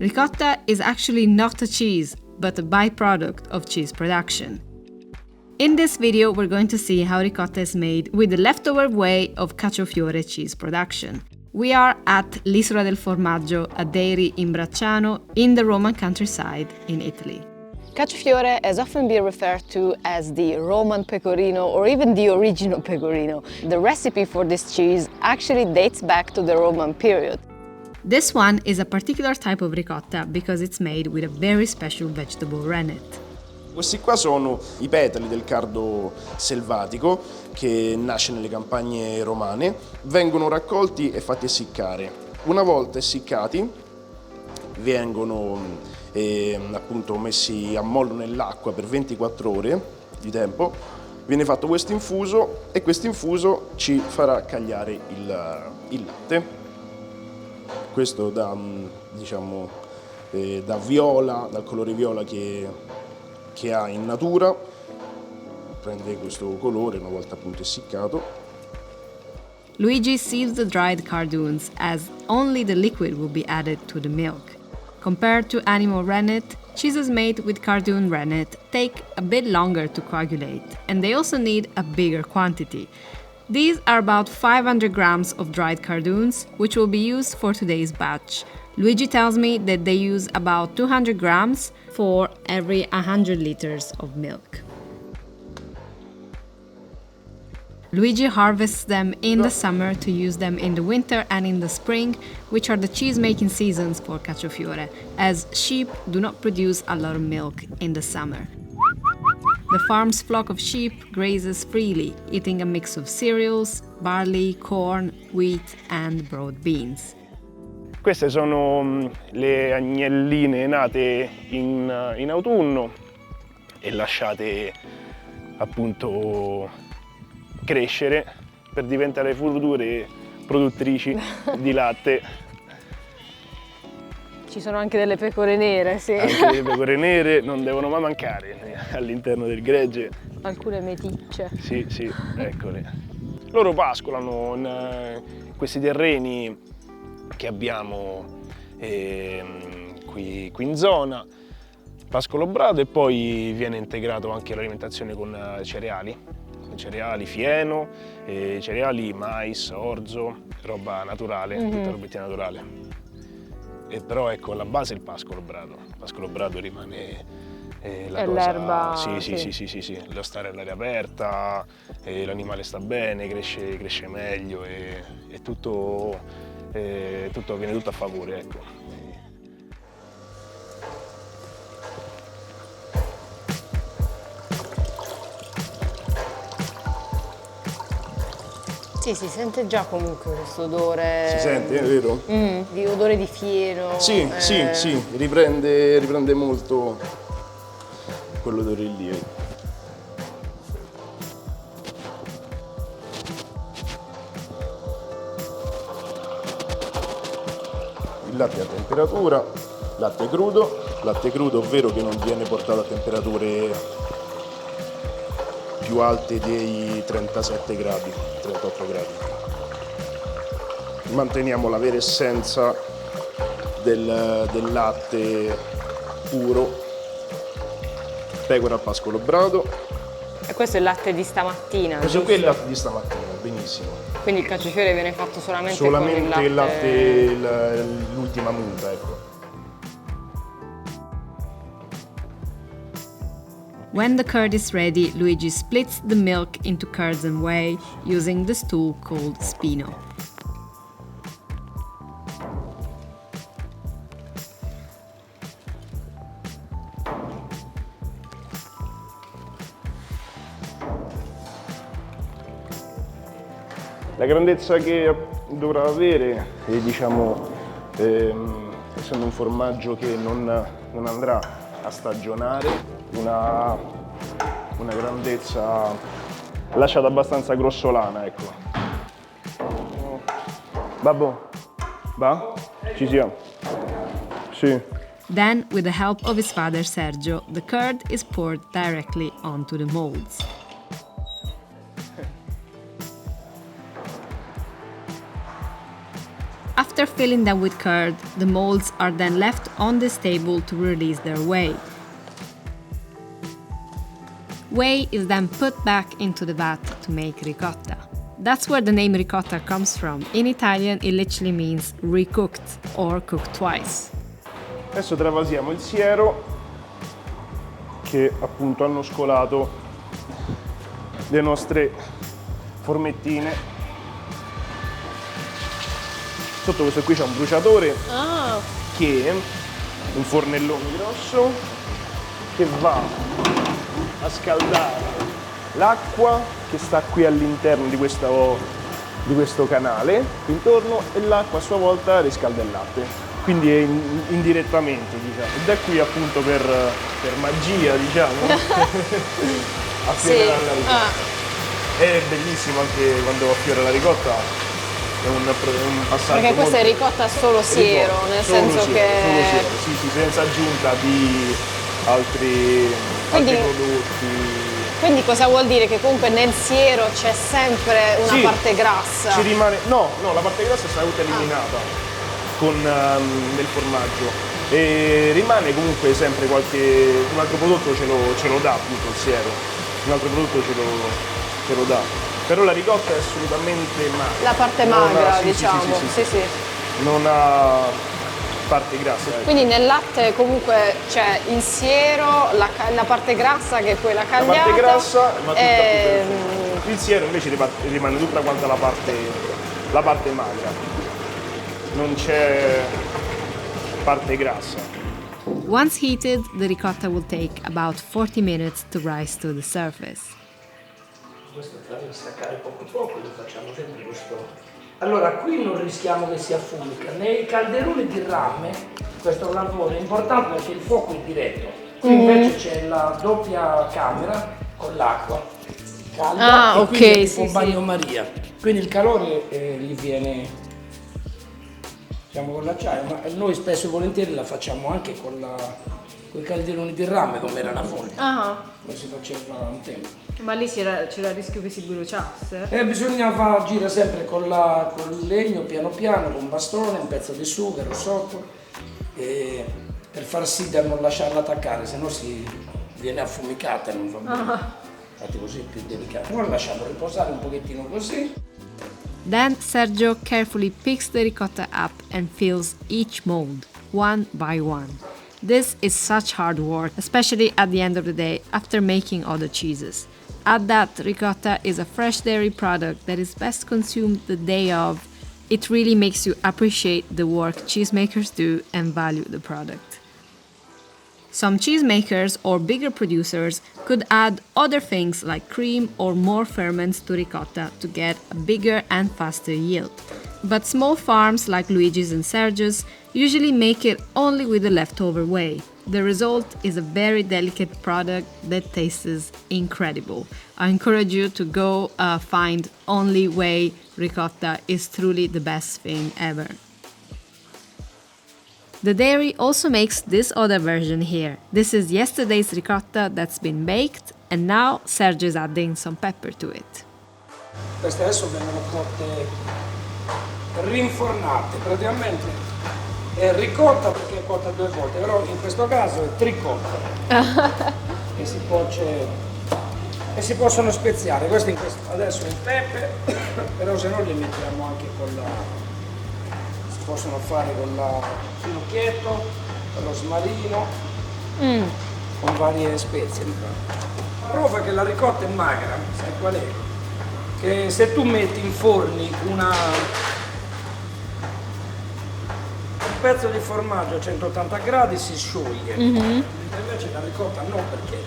Ricotta is actually not a cheese, but a byproduct of cheese production. In this video, we're going to see how ricotta is made with the leftover way of Caciofiore cheese production. We are at l'Isola del Formaggio, a dairy in Bracciano, in the Roman countryside in Italy. Caciofiore has often been referred to as the Roman pecorino or even the original pecorino. The recipe for this cheese actually dates back to the Roman period. This one is a particular type of ricotta because it's made with a very special vegetable rennet. Questi qua sono i petali del cardo selvatico che nasce nelle campagne romane, vengono raccolti e fatti essiccare. Una volta essiccati vengono appunto messi a mollo nell'acqua per 24 ore di tempo, viene fatto questo infuso e questo infuso ci farà cagliare il latte. Questo da viola, dal colore viola che ha in natura, prende questo colore una volta appunto essiccato. Luigi sieves the dried cardoons as only the liquid will be added to the milk. Compared to animal rennet, cheeses made with cardoon rennet take a bit longer to coagulate, and they also need a bigger quantity. These are about 500 grams of dried cardoons, which will be used for today's batch. Luigi tells me that they use about 200 grams for every 100 liters of milk. Luigi harvests them in the summer to use them in the winter and in the spring, which are the cheese-making seasons for Caciofiore, as sheep do not produce a lot of milk in the summer. The farm's flock of sheep grazes freely, eating a mix of cereals, barley, corn, wheat and broad beans. Queste sono le agnelline nate in autunno e lasciate appunto crescere per diventare future produttrici di latte. Ci sono anche delle pecore nere, sì. Anche le pecore nere non devono mai mancare all'interno del gregge. Alcune meticce. Sì, eccole. Loro pascolano in questi terreni che abbiamo qui in zona, pascolo brado, e poi viene integrato anche l'alimentazione con cereali, fieno, cereali, mais, orzo, roba naturale, tutta robettina naturale. Però ecco, alla base il pascolo brado. Il pascolo brado rimane la cosa. L'erba. Sì, lo stare all'aria aperta, l'animale sta bene, cresce meglio e tutto viene tutto a favore, ecco. Sì, si sente già comunque questo odore. Si sente, è vero? Di odore di fieno. Sì, riprende molto quell'odore lì. Il latte a temperatura, latte crudo ovvero che non viene portato a temperature più alte dei 37 gradi, 38 gradi. Manteniamo la vera essenza del latte puro, pecora al pascolo brado. E questo è il latte di stamattina. Questo qui è il latte di stamattina, benissimo. Quindi il Caciofiore viene fatto solamente con il latte, l'ultima munta, ecco. When the curd is ready, Luigi splits the milk into curds and whey using the stool called spino. La grandezza che dovrà avere, essendo un formaggio che non andrà a stagionare, una grandezza lasciata abbastanza grossolana, ecco. Babbo, va? Ci siamo? Sì. Then, with the help of his father Sergio, the curd is poured directly onto the molds. After After filling them with curd, the molds are then left on this table to release their whey. Whey is then put back into the vat to make ricotta. That's where the name ricotta comes from. In Italian it literally means recooked or cooked twice. Adesso travasiamo il siero che appunto hanno scolato le nostre formettine. Sotto questo qui c'è un bruciatore che è un fornellone grosso che va a scaldare l'acqua che sta qui all'interno di questo canale intorno, e l'acqua a sua volta riscalda il latte. Quindi è indirettamente, diciamo. Ed è qui appunto per magia, diciamo, affiorerà la ricotta. È bellissimo anche quando affiora la ricotta, è un passaggio. Perché questa è ricotta solo siero, nel senso che... Solo siero, sì, senza aggiunta di altri prodotti. Quindi cosa vuol dire? Che comunque nel siero c'è sempre una parte grassa? Ci rimane... No, la parte grassa è stata tutta eliminata nel formaggio, e rimane comunque sempre un altro prodotto ce lo dà appunto il siero, un altro prodotto ce lo dà, però la ricotta è assolutamente magra. La parte magra, diciamo. Sì. Non ha parte grassa. Quindi nel latte comunque c'è il siero, la parte grassa che è quella cagliata. La parte grassa, ma il siero invece rimane tutta quanta la parte magra. Non c'è parte grassa. Once heated, the ricotta will take about 40 minutes to rise to the surface. Questo farlo staccare poco poco, lo facciamo sempre questo. Allora, qui non rischiamo che si affumica. Nei calderoni di rame, questo lavoro è importante perché il fuoco è diretto. Qui invece c'è la doppia camera con l'acqua calda e quindi è tipo un bagnomaria. Quindi il calore gli viene... Facciamo con l'acciaio, ma noi spesso e volentieri la facciamo anche con i calderoni di rame, come era una foglia. Come si faceva un tempo. Ma lì c'era il rischio che si bruciasse? Bisognava girare sempre con il legno piano piano, con un bastone, un pezzo di sughero sotto, per far sì da non lasciarla attaccare, se no si viene affumicata e non va bene. Infatti così è più delicato. Ora lasciamo riposare un pochettino così. Then Sergio carefully picks the ricotta up and fills each mold, one by one. This is such hard work, especially at the end of the day after making other cheeses. Add that ricotta is a fresh dairy product that is best consumed the day of. It really makes you appreciate the work cheesemakers do and value the product. Some cheesemakers or bigger producers could add other things like cream or more ferments to ricotta to get a bigger and faster yield. But small farms like Luigi's and Sergio's usually make it only with the leftover whey. The result is a very delicate product that tastes incredible. I encourage you to go find only whey ricotta. Is truly the best thing ever. The dairy also makes this other version here. This is yesterday's ricotta that's been baked, and now Sergio is adding some pepper to it. Queste adesso vengono cotte, rinfornate, praticamente è ricotta perché è cotta 2 volte, però in questo caso è tricotta e si possono speziare. Adesso è il pepe, però se no li mettiamo anche con si possono fare con il finocchietto, con lo smarino, con varie spezie. La prova che la ricotta è magra, sai qual è? Che se tu metti in forni un pezzo di formaggio a 180 gradi si scioglie, invece la ricotta no, perché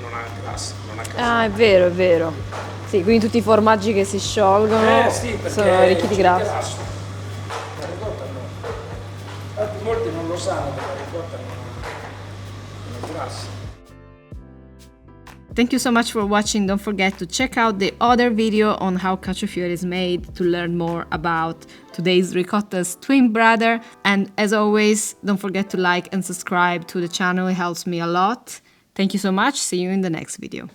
non ha grassa, non ha grassa. Ah, è vero, è vero. Sì, quindi tutti i formaggi che si sciolgono sì, sono ricchi di grasso. La ricotta no. Infatti molti non lo sanno che la ricotta non è grassa. Thank you so much for watching. Don't forget to check out the other video on how cacciofiore is made to learn more about today's ricotta's twin brother. And as always, don't forget to like and subscribe to the channel. It helps me a lot. Thank you so much. See you in the next video.